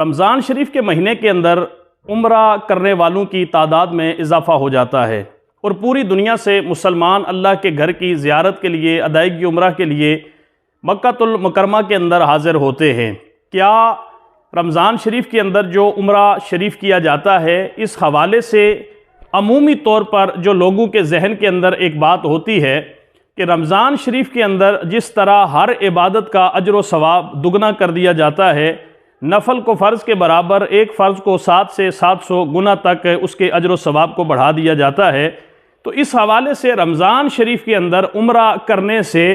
रमज़ान शरीफ के महीने के अंदर उम्रा करने वालों की तादाद में इजाफ़ा हो जाता है और पूरी दुनिया से मुसलमान अल्लाह के घर की ज़ियारत के लिए, अदायगी उम्रा के लिए मक्कातुल मुकरमा के अंदर हाज़िर होते हैं। क्या रमज़ान शरीफ के अंदर जो उम्रा शरीफ किया जाता है, इस हवाले से अमूमी तौर पर जो लोगों के जहन के अंदर एक बात होती है कि रमज़ान शरीफ के अंदर जिस तरह हर इबादत का अजर व सवाब दुगना कर दिया जाता है, नफल को फ़र्ज़ के बराबर, एक फ़र्ज़ को 7 से 700 गुना तक उसके अजर व सवाब को बढ़ा दिया जाता है, तो इस हवाले से रमज़ान शरीफ के अंदर उम्रा करने से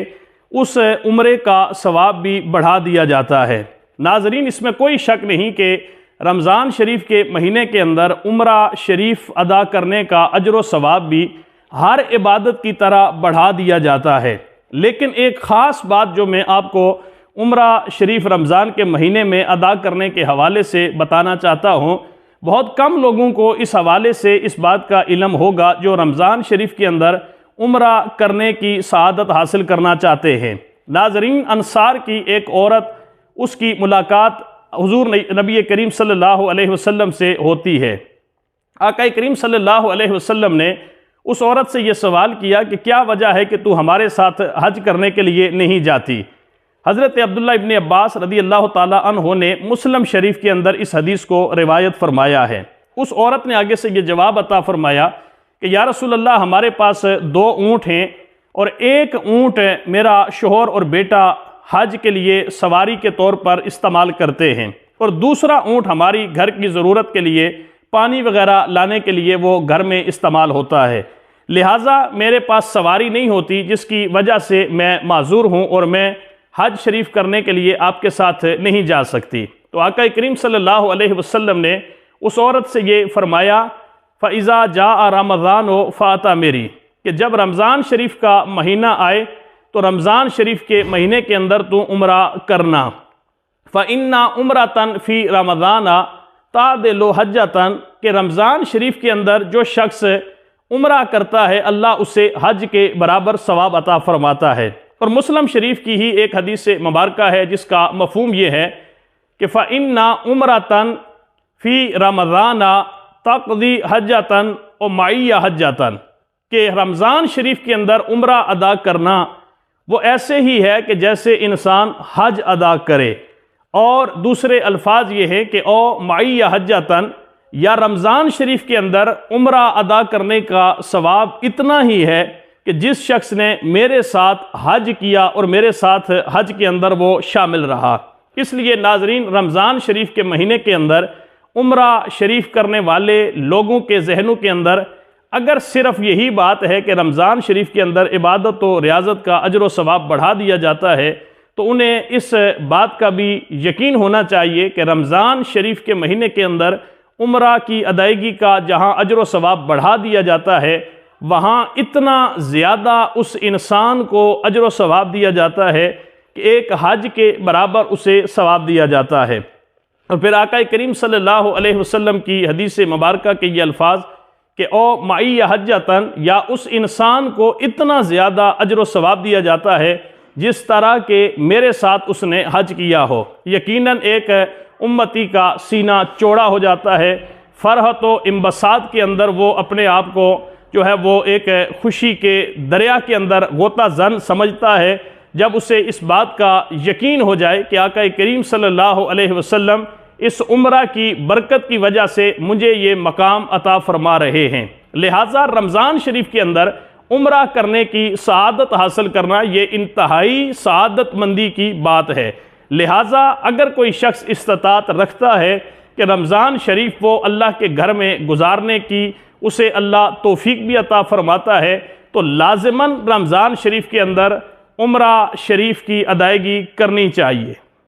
उस उम्रे का सवाब भी बढ़ा दिया जाता है। नाज़रीन, इसमें कोई शक नहीं कि रमज़ान शरीफ के महीने के अंदर उम्रा शरीफ अदा करने का अजर व सवाब भी हर इबादत की तरह बढ़ा दिया जाता है। लेकिन एक ख़ास बात जो मैं आपको उम्रा शरीफ रमज़ान के महीने में अदा करने के हवाले से बताना चाहता हूँ, बहुत कम लोगों को इस हवाले से इस बात का इल्म होगा जो रमज़ान शरीफ के अंदर उम्रा करने की सआदत हासिल करना चाहते हैं। नाज़रीन, अंसार की एक औरत, उसकी मुलाकात हुज़ूर नबी करीम सल्लल्लाहु अलैहि वसल्लम से होती है। आका करीम सल्लल्लाहु अलैहि वसल्लम ने उस औरत से ये सवाल किया कि क्या वजह है कि तू हमारे साथ हज करने के लिए नहीं जाती। हज़रत अब्दुल्ला इब्न अब्बास रदी अल्लाह ताला अन्हो ने मुस्लिम शरीफ के अंदर इस हदीस को रिवायत फरमाया है। उस औरत ने आगे से ये जवाब अता फरमाया कि या रसूल अल्लाह, हमारे पास 2 ऊँट हैं और एक ऊँट मेरा शोहर और बेटा हज के लिए सवारी के तौर पर इस्तेमाल करते हैं और दूसरा ऊँट हमारी घर की ज़रूरत के लिए, पानी वगैरह लाने के लिए वो घर में इस्तेमाल होता है। लिहाजा मेरे पास सवारी नहीं होती, जिसकी वजह से मैं माजूर हूँ और मैं हज शरीफ करने के लिए आपके साथ नहीं जा सकती। तो आका करीम सल्लल्लाहु अलैहि वसल्लम ने उस औरत से ये फरमाया, फ़इज़ा जा रमज़ान व फ़ाता मेरी, कि जब रमज़ान शरीफ का महीना आए तो रमज़ान शरीफ के महीने के अंदर तू उम्रा करना। फ़इन्ना उम्रतन फ़ी रमज़ाना तादिलु हज्जतन, कि रमज़ान शरीफ के अंदर जो शख्स उम्रा करता है, अल्लाह उसे हज के बराबर सवाब अता फरमाता है। और मुस्लिम शरीफ की ही एक हदीस मुबारक है जिसका मफ़हूम ये है कि फ़इन्ना उम्रतन फ़ी रमज़ाना तक़दी हज्जतन और माइया हज्जतन, कि रमज़ान शरीफ के अंदर उम्रा अदा करना वो ऐसे ही है कि जैसे इंसान हज अदा करे। और दूसरे अल्फाज ये है कि ओ माइया हज्जतन, या रमज़ान शरीफ के अंदर उम्रा अदा करने का सवाब इतना ही है कि जिस शख्स ने मेरे साथ हज किया और मेरे साथ हज के अंदर वो शामिल रहा। इसलिए नाज़रीन, रमज़ान शरीफ के महीने के अंदर उम्रा शरीफ करने वाले लोगों के जहनों के अंदर अगर सिर्फ़ यही बात है कि रमज़ान शरीफ के अंदर इबादत व रियाज़त का अजर व सवाब बढ़ा दिया जाता है, तो उन्हें इस बात का भी यकीन होना चाहिए कि रमज़ान शरीफ के महीने के अंदर उम्रा की अदायगी का जहाँ अजर व सवाब बढ़ा दिया जाता है, वहाँ इतना ज़्यादा उस इंसान को अजर व सवाब दिया जाता है कि एक हज के बराबर उसे सवाब दिया जाता है। और फिर आका करीम सल्लल्लाहु अलैहि वसल्लम की हदीस मुबारक के ये अल्फाज कि ओ माइया हज्जतन, या उस इंसान को इतना ज़्यादा अजर व सवाब दिया जाता है जिस तरह के मेरे साथ उसने हज किया हो। यकीनन एक उम्मती का सीना चौड़ा हो जाता है, फ़रहत व इम्बसात के अंदर वो अपने आप को जो है वो एक खुशी के दरिया के अंदर गोता जन समझता है, जब उसे इस बात का यकीन हो जाए कि आका करीम सल्लल्लाहु अलैहि वसल्लम इस उम्रा की बरकत की वजह से मुझे ये मकाम अता फरमा रहे हैं। लिहाजा रमज़ान शरीफ के अंदर उम्रा करने की सआदत हासिल करना ये इंतहाई सआदतमंदी की बात है। लिहाजा अगर कोई शख्स इस्तात रखता है कि रमज़ान शरीफ वो अल्लाह के घर में गुजारने की उसे अल्लाह तौफीक भी अता फरमाता है, तो लाज़िमन रमज़ान शरीफ के अंदर उम्रा शरीफ की अदायगी करनी चाहिए।